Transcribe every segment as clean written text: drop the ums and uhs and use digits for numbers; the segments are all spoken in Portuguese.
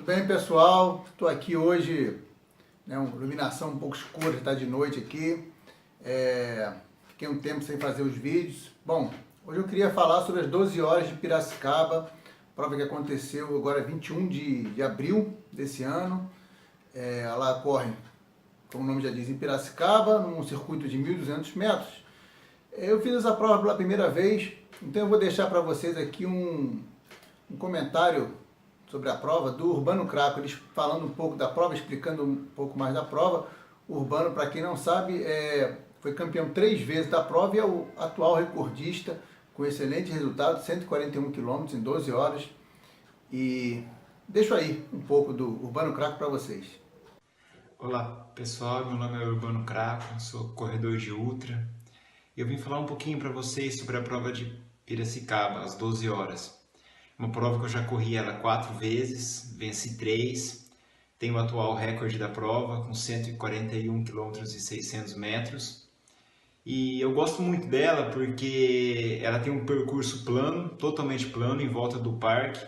bem, pessoal? Estou aqui hoje, né, uma iluminação um pouco escura, está de noite aqui. Fiquei um tempo sem fazer os vídeos. Bom, hoje eu queria falar sobre as 12 horas de Piracicaba, prova que aconteceu agora 21 de abril desse ano. Ela corre, como o nome já diz, em Piracicaba, num circuito de 1.200 metros. Eu fiz essa prova pela primeira vez, então eu vou deixar para vocês aqui um comentário sobre a prova do Urbano Craco, eles falando um pouco da prova, explicando um pouco mais da prova. O Urbano, para quem não sabe, foi campeão 3 vezes da prova e é o atual recordista, com excelente resultado, 141 km em 12 horas. E deixo aí um pouco do Urbano Craco para vocês. Olá pessoal, meu nome é Urbano Craco, sou corredor de ultra. Eu vim falar um pouquinho para vocês sobre a prova de Piracicaba, às 12 horas. Uma prova que eu já corri ela 4 vezes, venci 3, tenho o atual recorde da prova com 141 km e 600 metros. E eu gosto muito dela porque ela tem um percurso plano, totalmente plano, em volta do parque,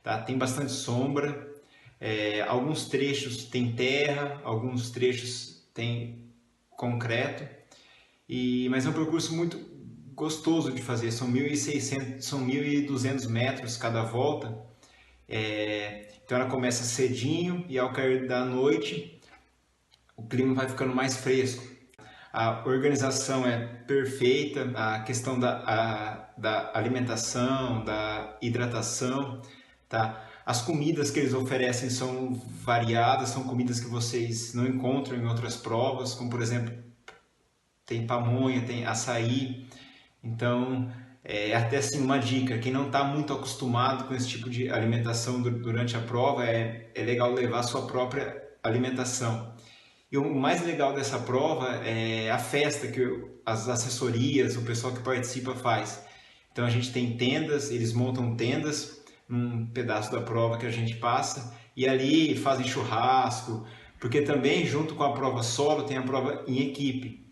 tá? Tem bastante sombra, alguns trechos tem terra, alguns trechos tem concreto, mas é um percurso muito gostoso de fazer, são 1.600, são 1.200 metros cada volta. Então ela começa cedinho e ao cair da noite o clima vai ficando mais fresco. A organização é perfeita, a questão da alimentação, da hidratação, tá? As comidas que eles oferecem são variadas, são comidas que vocês não encontram em outras provas, como por exemplo, tem pamonha, tem açaí. Então, até assim uma dica, quem não está muito acostumado com esse tipo de alimentação durante a prova, é legal levar a sua própria alimentação. E o mais legal dessa prova é a festa que as assessorias, o pessoal que participa faz. Então a gente tem tendas, eles montam tendas num pedaço da prova que a gente passa e ali fazem churrasco, porque também junto com a prova solo tem a prova em equipe.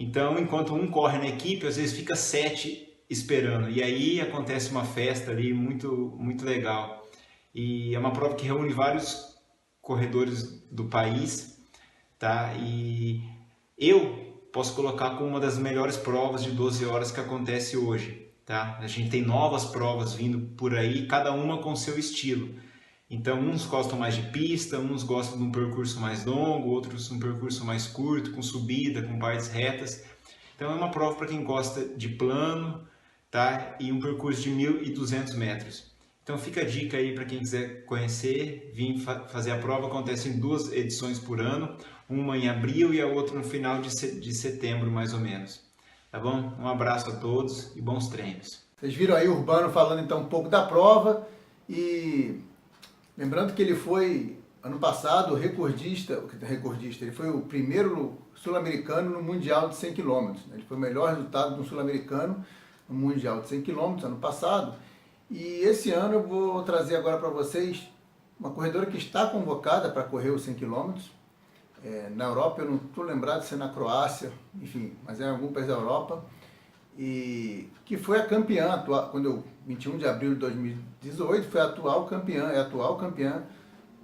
Então, enquanto um corre na equipe, às vezes fica 7 esperando. E aí acontece uma festa ali muito, muito legal. E é uma prova que reúne vários corredores do país, tá? E eu posso colocar como uma das melhores provas de 12 horas que acontece hoje, tá? A gente tem novas provas vindo por aí, cada uma com seu estilo. Então, uns gostam mais de pista, uns gostam de um percurso mais longo, outros um percurso mais curto, com subida, com partes retas. Então, é uma prova para quem gosta de plano, tá? E um percurso de 1.200 metros. Então, fica a dica aí para quem quiser conhecer, vir fazer a prova. Acontece em 2 edições por ano, uma em abril e a outra no final de setembro, mais ou menos. Tá bom? Um abraço a todos e bons treinos. Vocês viram aí o Urbano falando então um pouco da prova e lembrando que ele foi, ano passado, recordista, ele foi o primeiro sul-americano no Mundial de 100 km. Ele foi o melhor resultado de um sul-americano no Mundial de 100 km, ano passado. E esse ano eu vou trazer agora para vocês uma corredora que está convocada para correr os 100 km. Na Europa, eu não estou lembrado se é na Croácia, enfim, mas é em algum país da Europa. E que foi a campeã, quando 21 de abril de 2018, foi a atual campeã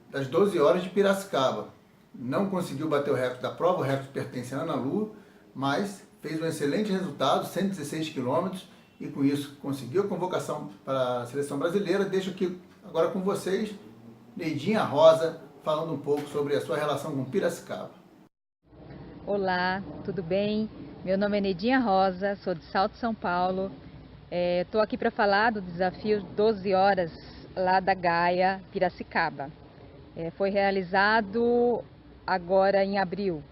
das 12 horas de Piracicaba. Não conseguiu bater o recorde da prova, o recorde pertence a Ana Lu, mas fez um excelente resultado, 116 km, e com isso conseguiu a convocação para a seleção brasileira. Deixo aqui agora com vocês, Neidinha Rosa, falando um pouco sobre a sua relação com Piracicaba. Olá, tudo bem? Meu nome é Neidinha Rosa, sou de Salto, São Paulo. Estou aqui para falar do desafio 12 horas lá da Gaia, Piracicaba. Foi realizado agora em abril.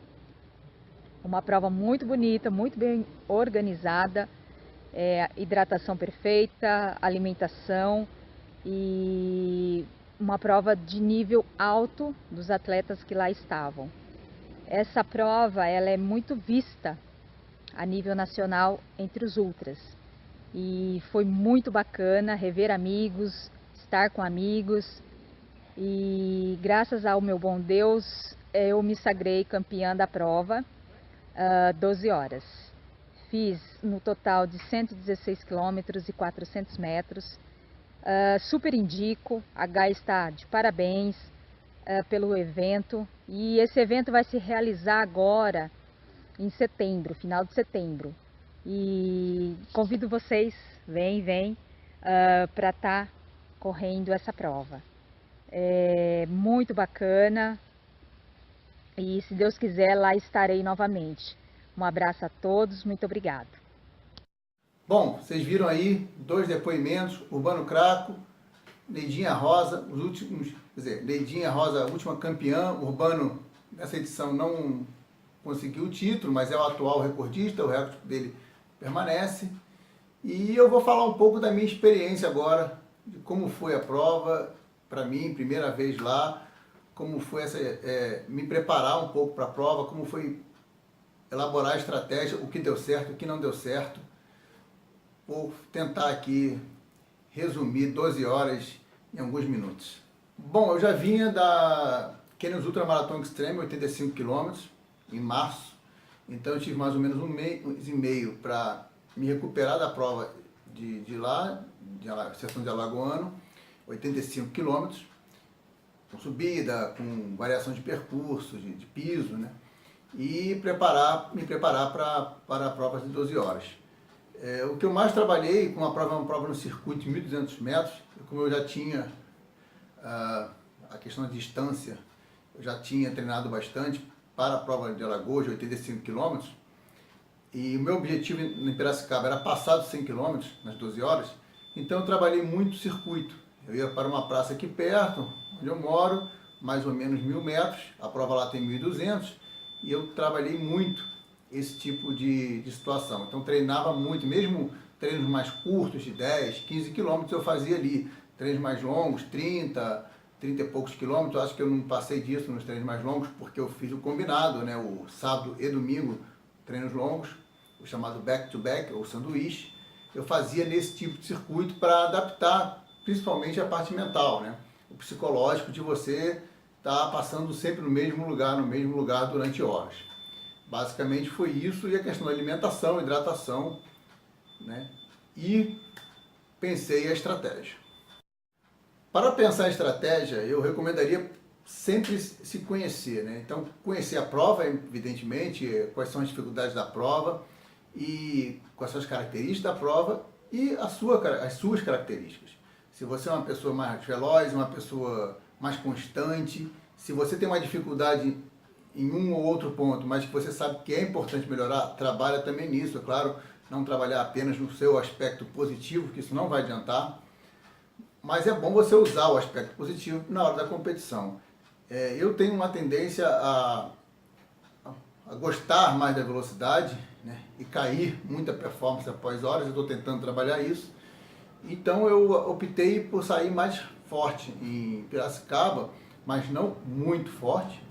Uma prova muito bonita, muito bem organizada, hidratação perfeita, alimentação e uma prova de nível alto dos atletas que lá estavam. Essa prova ela é muito vista a nível nacional entre os ultras e foi muito bacana rever amigos, estar com amigos e graças ao meu bom Deus eu me sagrei campeã da prova 12 horas. Fiz no total de 116 km e 400 metros. Super indico, a Gaia está de parabéns. pelo evento. E esse evento vai se realizar agora em setembro, final de setembro. E convido vocês, vem, para estar correndo essa prova. É muito bacana e, se Deus quiser, lá estarei novamente. Um abraço a todos, muito obrigado. Bom, vocês viram aí 2 depoimentos, Urbano Craco, Neidinha Rosa, os últimos, quer dizer, Neidinha Rosa, a última campeã, Urbano nessa edição não conseguiu o título, mas é o atual recordista, o recorde dele permanece. E eu vou falar um pouco da minha experiência agora, de como foi a prova, para mim, primeira vez lá, como foi me preparar um pouco para a prova, como foi elaborar a estratégia, o que deu certo, o que não deu certo. Vou tentar aqui resumir 12 horas em alguns minutos. Bom, eu já vinha da Canyon Ultra Marathon Extreme, 85 km, em março. Então eu tive mais ou menos um mês e meio para me recuperar da prova de lá, Seção de Alagoano, 85 km, com subida, com variação de percurso, de piso, né? E me preparar para provas de 12 horas. O que eu mais trabalhei com uma prova no circuito de 1.200 metros, como eu já tinha a questão da distância, eu já tinha treinado bastante para a prova de Alagoas, de 85 km, e o meu objetivo em Piracicaba era passar dos 100 km nas 12 horas, então eu trabalhei muito circuito. Eu ia para uma praça aqui perto, onde eu moro, mais ou menos 1.000 metros, a prova lá tem 1.200, e eu trabalhei muito esse tipo de situação. Então treinava muito, mesmo treinos mais curtos, de 10, 15 quilômetros, eu fazia ali. Treinos mais longos, 30 e poucos quilômetros, eu acho que eu não passei disso nos treinos mais longos, porque eu fiz o combinado, né? O sábado e domingo, treinos longos, o chamado back-to-back, ou sanduíche. Eu fazia nesse tipo de circuito para adaptar, principalmente a parte mental, né? O psicológico de você estar passando sempre no mesmo lugar durante horas. Basicamente foi isso, e a questão da alimentação, hidratação, né? E pensei a estratégia. Para pensar a estratégia, eu recomendaria sempre se conhecer, né? Então, conhecer a prova, evidentemente, quais são as dificuldades da prova, e quais são as características da prova e as suas características. Se você é uma pessoa mais veloz, uma pessoa mais constante, se você tem uma dificuldade em um ou outro ponto, mas que você sabe que é importante melhorar, trabalha também nisso, é claro, não trabalhar apenas no seu aspecto positivo, que isso não vai adiantar, mas é bom você usar o aspecto positivo na hora da competição. Eu tenho uma tendência a gostar mais da velocidade, né, e cair muita performance após horas, eu estou tentando trabalhar isso, então eu optei por sair mais forte em Piracicaba, mas não muito forte.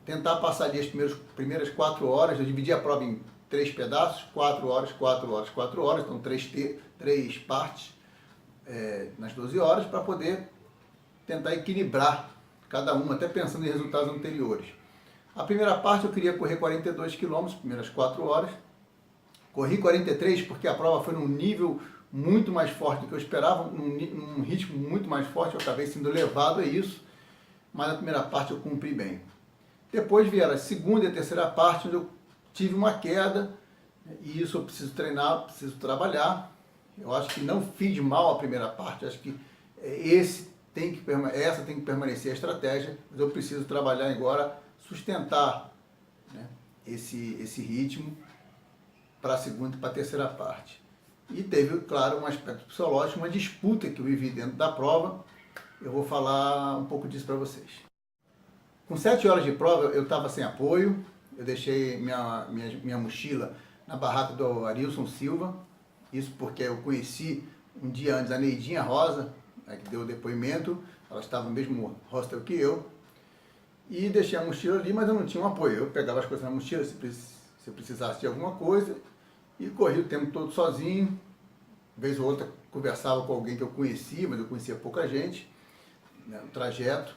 Tentar passar ali as primeiras 4 horas, eu dividi a prova em 3 pedaços, 4 horas, 4 horas, 4 horas, então 3 partes nas 12 horas, para poder tentar equilibrar cada uma, até pensando em resultados anteriores. A primeira parte eu queria correr 42 km, primeiras 4 horas, corri 43 porque a prova foi num nível muito mais forte do que eu esperava, num ritmo muito mais forte, eu acabei sendo levado a isso, mas a primeira parte eu cumpri bem. Depois vieram a segunda e a terceira parte, onde eu tive uma queda, e isso eu preciso treinar, preciso trabalhar. Eu acho que não fiz mal a primeira parte, acho que essa tem que permanecer a estratégia, mas eu preciso trabalhar agora, sustentar, né, esse ritmo para a segunda e para a terceira parte. E teve, claro, um aspecto psicológico, uma disputa que eu vivi dentro da prova. Eu vou falar um pouco disso para vocês. Com 7 horas de prova, eu estava sem apoio, eu deixei minha mochila na barraca do Arilson Silva, isso porque eu conheci um dia antes a Neidinha Rosa, né, que deu o depoimento, ela estava no mesmo hostel que eu, e deixei a mochila ali, mas eu não tinha um apoio. Eu pegava as coisas na mochila se eu precisasse de alguma coisa, e corri o tempo todo sozinho, vez ou outra conversava com alguém que eu conhecia, mas eu conhecia pouca gente, né, no trajeto.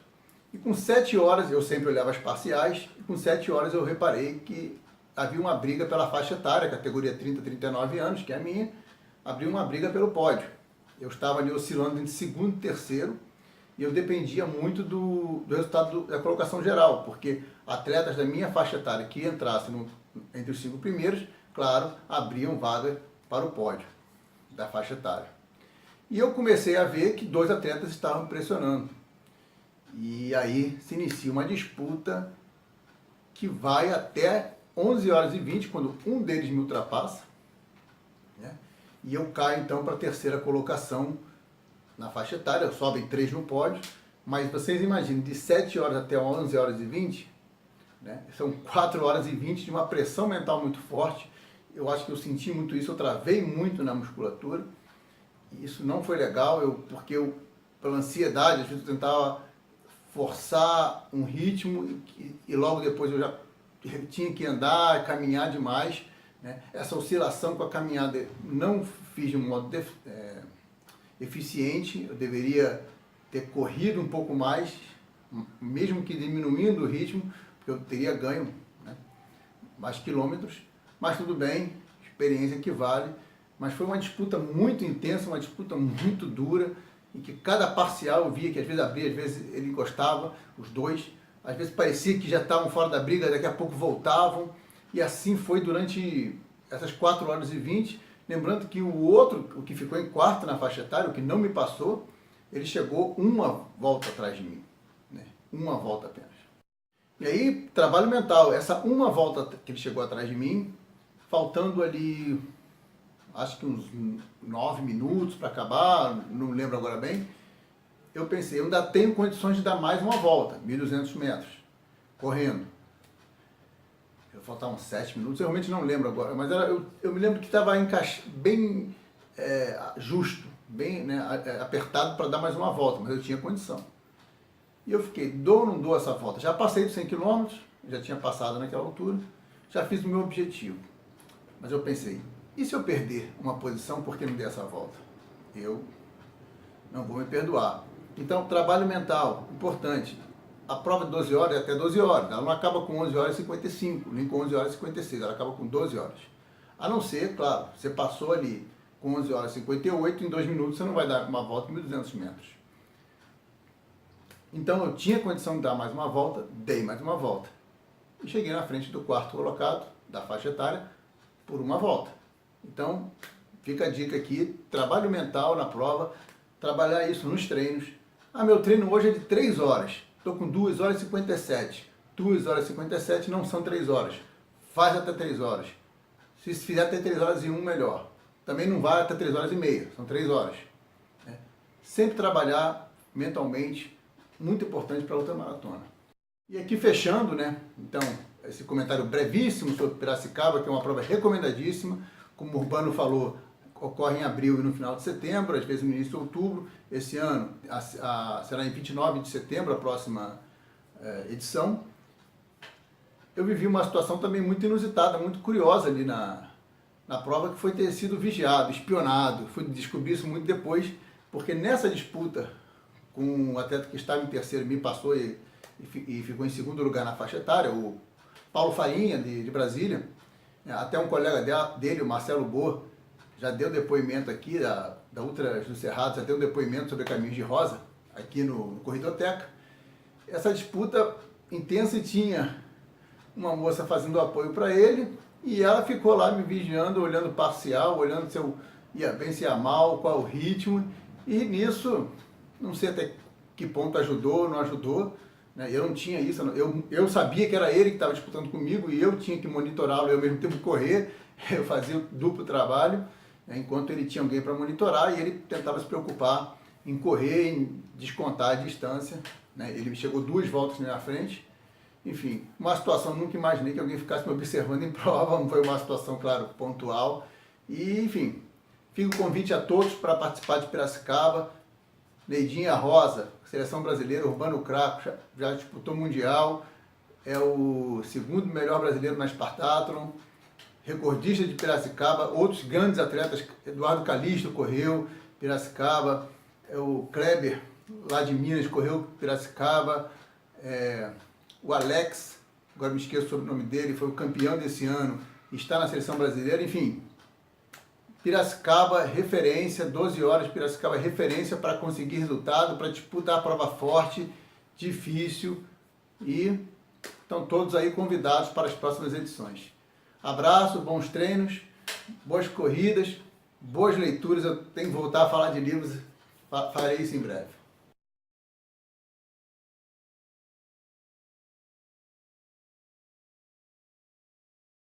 E com 7 horas, eu sempre olhava as parciais, e com 7 horas eu reparei que havia uma briga pela faixa etária, categoria 30 a 39 anos, que é a minha, havia uma briga pelo pódio. Eu estava ali oscilando entre segundo e terceiro, e eu dependia muito do resultado da colocação geral, porque atletas da minha faixa etária que entrassem entre os 5 primeiros, claro, abriam vaga para o pódio da faixa etária. E eu comecei a ver que 2 atletas estavam pressionando. E aí se inicia uma disputa que vai até 11h20, quando um deles me ultrapassa, né? E eu caio então para a 3ª colocação na faixa etária, sobem 3 no pódio, mas vocês imaginem, de 7 horas até 11h20, né? São 4h20 de uma pressão mental muito forte. Eu acho que eu senti muito isso, eu travei muito na musculatura, e isso não foi legal, porque eu, pela ansiedade, às vezes eu tentava forçar um ritmo e logo depois eu já tinha que andar, caminhar demais, né? Essa oscilação com a caminhada não fiz de um modo eficiente, eu deveria ter corrido um pouco mais, mesmo que diminuindo o ritmo, porque eu teria ganho, né, mais quilômetros, mas tudo bem, experiência que vale. Mas foi uma disputa muito intensa, uma disputa muito dura, em que cada parcial eu via que às vezes abria, às vezes ele encostava, os dois, às vezes parecia que já estavam fora da briga, daqui a pouco voltavam, e assim foi durante essas 4h20, lembrando que o outro, o que ficou em quarto na faixa etária, o que não me passou, ele chegou uma volta atrás de mim, né? Uma volta apenas. E aí, trabalho mental, essa uma volta que ele chegou atrás de mim, faltando ali, acho que uns 9 minutos para acabar, não lembro agora bem, eu pensei, eu ainda tenho condições de dar mais uma volta, 1.200 metros, correndo. Faltavam 7 minutos, eu realmente não lembro agora, mas eu me lembro que estava bem justo, bem, né, apertado para dar mais uma volta, mas eu tinha condição. E eu fiquei, dou ou não dou essa volta? Já passei dos 100 km, já tinha passado naquela altura, já fiz o meu objetivo. Mas eu pensei, e se eu perder uma posição porque não dei essa volta? Eu não vou me perdoar. Então, trabalho mental, importante. A prova de 12 horas é até 12 horas, ela não acaba com 11h55, nem com 11h56, ela acaba com 12 horas. A não ser, claro, você passou ali com 11h58, em 2 minutos você não vai dar uma volta em 1.200 metros. Então eu tinha condição de dar mais uma volta, dei mais uma volta. E cheguei na frente do 4º colocado, da faixa etária, por uma volta. Então, fica a dica aqui, trabalho mental na prova, trabalhar isso nos treinos. Meu treino hoje é de 3 horas. Estou com 2h57. 2h57 não são 3 horas. Faz até 3 horas. Se fizer até 3h01, melhor. Também não vai até 3h30, são 3 horas. Sempre trabalhar mentalmente, muito importante para a ultramaratona. E aqui fechando, né? Então, esse comentário brevíssimo sobre Piracicaba, que é uma prova recomendadíssima. Como o Urbano falou, ocorre em abril e no final de setembro, às vezes no início de outubro. Esse ano será em 29 de setembro a próxima edição. Eu vivi uma situação também muito inusitada, muito curiosa ali na prova, que foi ter sido vigiado, espionado. Fui descobrir isso muito depois, porque nessa disputa com um atleta que estava em terceiro, me passou e ficou em segundo lugar na faixa etária, o Paulo Farinha, de Brasília, até um colega dele, o Marcelo Boa, já deu depoimento aqui da Ultras do Cerrado, já deu um depoimento sobre Caminhos de Rosa, aqui no Corridoteca. Essa disputa intensa, e tinha uma moça fazendo apoio para ele, e ela ficou lá me vigiando, olhando parcial, olhando se eu ia bem, se ia mal, qual o ritmo, e nisso, não sei até que ponto ajudou, não ajudou, né? Eu não tinha isso, eu sabia que era ele que estava disputando comigo, e eu tinha que monitorá-lo e ao mesmo tempo correr, eu fazia o duplo trabalho, enquanto ele tinha alguém para monitorar, e ele tentava se preocupar em correr, em descontar a distância, né? Ele chegou 2 voltas na minha frente. Enfim, uma situação, nunca imaginei que alguém ficasse me observando em prova, não foi uma situação, claro, pontual. E, enfim, fica o convite a todos para participar de Piracicaba. Neidinha Rosa, seleção brasileira, Urbano Craco, já disputou Mundial, é o 2º melhor brasileiro na Spartathlon, recordista de Piracicaba, outros grandes atletas, Eduardo Calixto correu Piracicaba, o Kleber, lá de Minas, correu Piracicaba, o Alex, agora me esqueço sobre o nome dele, foi o campeão desse ano, está na seleção brasileira, enfim. Piracicaba referência, 12 horas, Piracicaba referência para conseguir resultado, para disputar a prova forte, difícil, e estão todos aí convidados para as próximas edições. Abraço, bons treinos, boas corridas, boas leituras. Eu tenho que voltar a falar de livros, farei isso em breve.